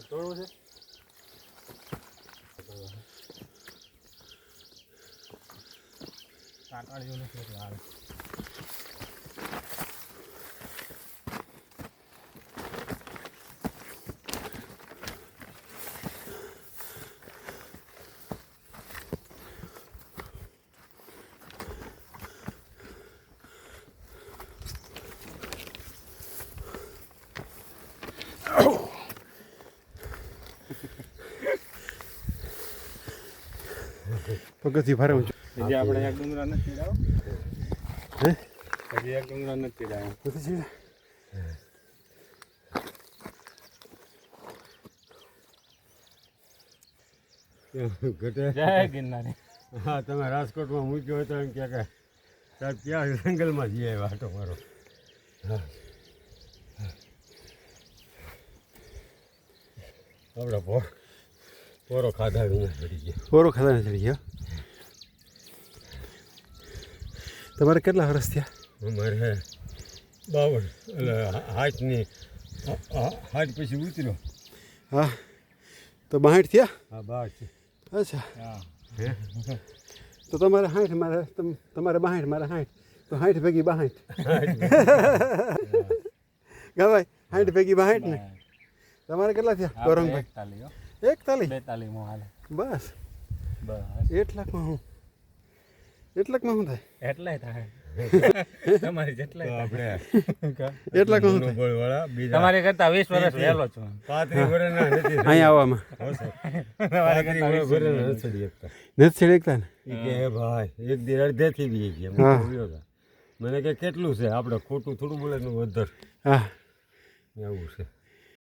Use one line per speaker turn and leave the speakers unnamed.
તોડવું છે કાકાળીઓ નથી એટલે આવે
પગથિયું ભારે ઊંચું.
હજી આપણે એક ડુંગરા નથી ચડાવો
હે
હજી એક ડુંગરા નથી ચડાવો
નથી છે ઘટે
જય ગિરનારી
હા તમે રાજકોટમાં મૂક્યો હોય તો એમ કે સાહેબ ક્યાં જંગલમાં જઈએ વાટો મારો હા આપણે પોરો ખાધા વિના ચડી ગયો. પોરો ખાધા ચડી ગયો. તમારે કેટલા વર્ષ થયા? અમારે 52 એટલે 60 પછી ઉતર્યો. હા તો 62 થયા? હા 62 છે. અચ્છા
હા
તો તમારે 60 મારે તમારે 62 મારે 60 તો 60 ભેગી 62 કા ભાઈ 60 ભેગી 62 ને તમારે કેટલા થયા ગૌરંગભાઈ? 41
42 માં હાલે
બસ
બસ
1 લાખમાં હું 1 લાખમાં શું થાય?
એટલાય થાય તમારી જેટલાય
આપણે
1
લાખમાં શું થાય?
તમારી કરતા 20 વર્ષ વહેલો છું
35 વર્ષના નથી અહીંયા આવવામાં
તમારી કરતા 20
નથી ચડી શકતા ને
કે
ભાઈ એક દી અડધેથી બી ગયા મને કે કેટલું છે આપણે ખોટું થોડું બોલે વધારે હા એવું છે